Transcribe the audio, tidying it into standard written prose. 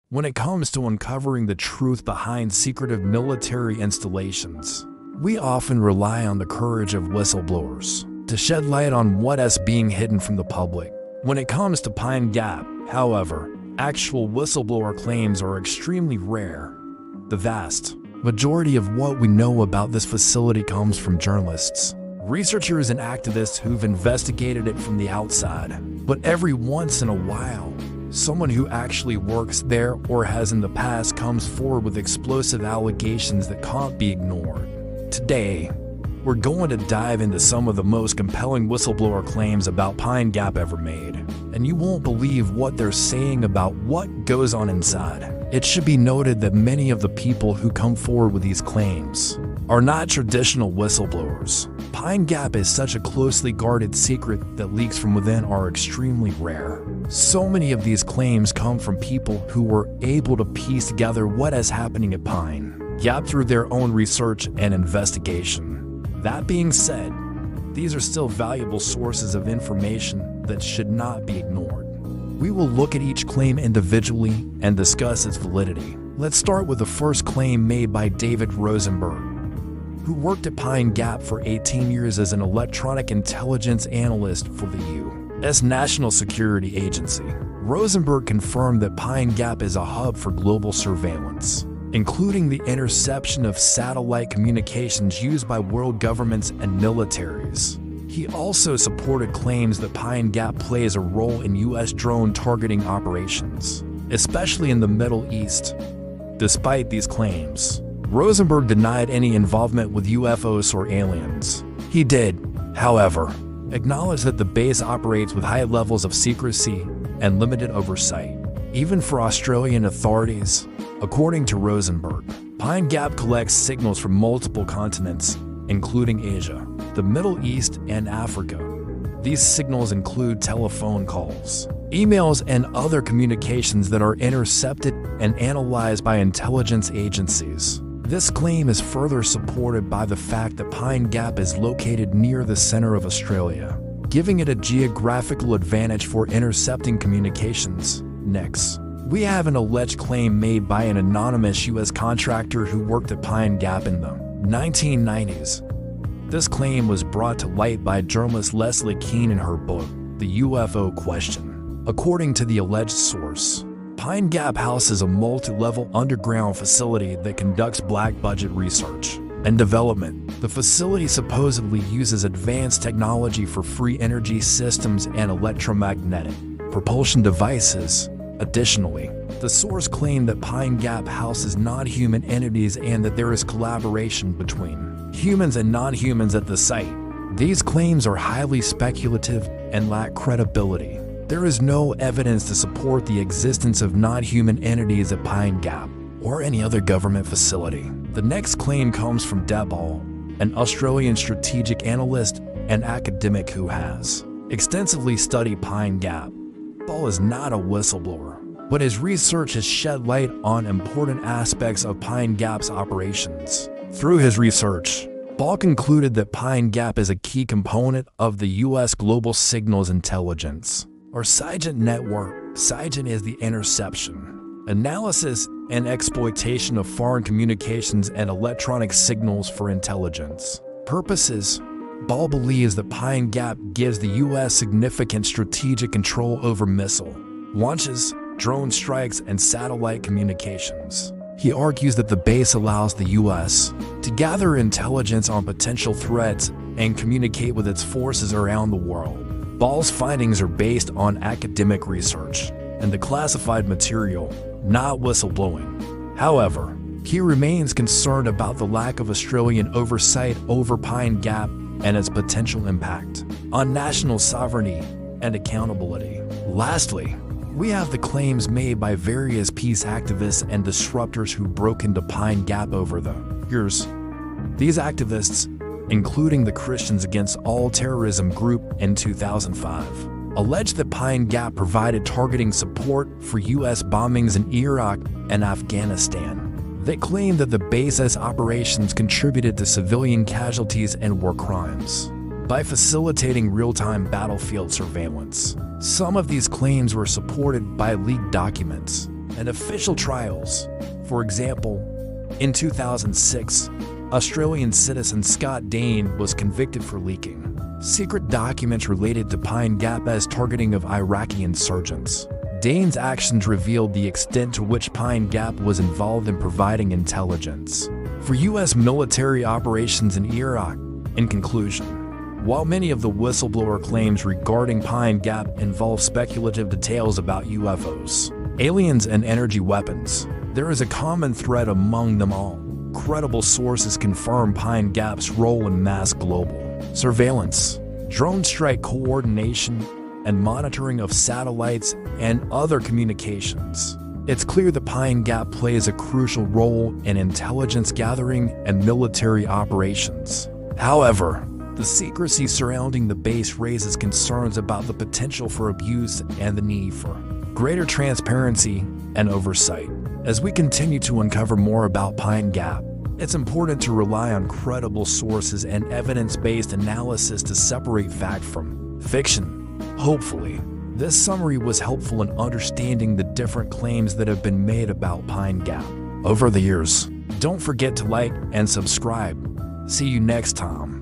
When it comes to uncovering the truth behind secretive military installations, we often rely on the courage of whistleblowers to shed light on what is being hidden from the public. When it comes to Pine Gap, however, actual whistleblower claims are extremely rare. The vast majority of what we know about this facility comes from journalists, researchers, and activists who've investigated it from the outside. But every once in a while, someone who actually works there or has in the past comes forward with explosive allegations that can't be ignored. Today, we're going to dive into some of the most compelling whistleblower claims about Pine Gap ever made, and you won't believe what they're saying about what goes on inside. It should be noted that many of the people who come forward with these claims are not traditional whistleblowers. Pine Gap is such a closely guarded secret that leaks from within are extremely rare. So many of these claims come from people who were able to piece together what is happening at Pine Gap through their own research and investigation. That being said, these are still valuable sources of information that should not be ignored. We will look at each claim individually and discuss its validity. Let's start with the first claim made by David Rosenberg, who worked at Pine Gap for 18 years as an electronic intelligence analyst for the U.S. National Security Agency. Rosenberg confirmed that Pine Gap is a hub for global surveillance, including the interception of satellite communications used by world governments and militaries. He also supported claims that Pine Gap plays a role in U.S. drone targeting operations, especially in the Middle East. Despite these claims, Rosenberg denied any involvement with UFOs or aliens. He did, however, acknowledge that the base operates with high levels of secrecy and limited oversight, even for Australian authorities. According to Rosenberg, Pine Gap collects signals from multiple continents, including Asia, the Middle East, and Africa. These signals include telephone calls, emails, and other communications that are intercepted and analyzed by intelligence agencies. This claim is further supported by the fact that Pine Gap is located near the center of Australia, giving it a geographical advantage for intercepting communications. Next, we have an alleged claim made by an anonymous U.S. contractor who worked at Pine Gap in the 1990s. This claim was brought to light by journalist Leslie Kean in her book, The UFO Question. According to the alleged source, Pine Gap houses a multi-level underground facility that conducts black-budget research and development. The facility supposedly uses advanced technology for free energy systems and electromagnetic propulsion devices. Additionally, the source claimed that Pine Gap houses non-human entities and that there is collaboration between humans and non-humans at the site. These claims are highly speculative and lack credibility. There is no evidence to support the existence of non-human entities at Pine Gap or any other government facility. The next claim comes from Deb Hall, an Australian strategic analyst and academic who has extensively studied Pine Gap. Ball is not a whistleblower, but his research has shed light on important aspects of Pine Gap's operations. Through his research, Ball concluded that Pine Gap is a key component of the U.S. Global Signals Intelligence, or SIGINT network. SIGINT is the interception, analysis, and exploitation of foreign communications and electronic signals for intelligence purposes. Ball believes that Pine Gap gives the U.S. significant strategic control over missile launches, drone strikes, and satellite communications. He argues that the base allows the U.S. to gather intelligence on potential threats and communicate with its forces around the world. Ball's findings are based on academic research and the classified material, not whistleblowing. However, he remains concerned about the lack of Australian oversight over Pine Gap and its potential impact on national sovereignty and accountability. Lastly, we have the claims made by various peace activists and disruptors who broke into Pine Gap over the years. These activists, including the Christians Against All Terrorism group in 2005, alleged that Pine Gap provided targeting support for U.S. bombings in Iraq and Afghanistan. They claimed that the base's operations contributed to civilian casualties and war crimes by facilitating real-time battlefield surveillance. Some of these claims were supported by leaked documents, and official trials. For example, in 2006, Australian citizen Scott Dane was convicted for leaking secret documents related to Pine Gap as targeting of Iraqi insurgents. Dane's actions revealed the extent to which Pine Gap was involved in providing intelligence for U.S. military operations in Iraq. In conclusion, while many of the whistleblower claims regarding Pine Gap involve speculative details about UFOs, aliens, and energy weapons, there is a common thread among them all. Credible sources confirm Pine Gap's role in mass global surveillance, drone strike coordination, and monitoring of satellites and other communications. It's clear that Pine Gap plays a crucial role in intelligence gathering and military operations. However, the secrecy surrounding the base raises concerns about the potential for abuse and the need for greater transparency and oversight. As we continue to uncover more about Pine Gap, it's important to rely on credible sources and evidence-based analysis to separate fact from fiction. Hopefully, this summary was helpful in understanding the different claims that have been made about Pine Gap over the years. Don't forget to like and subscribe. See you next time.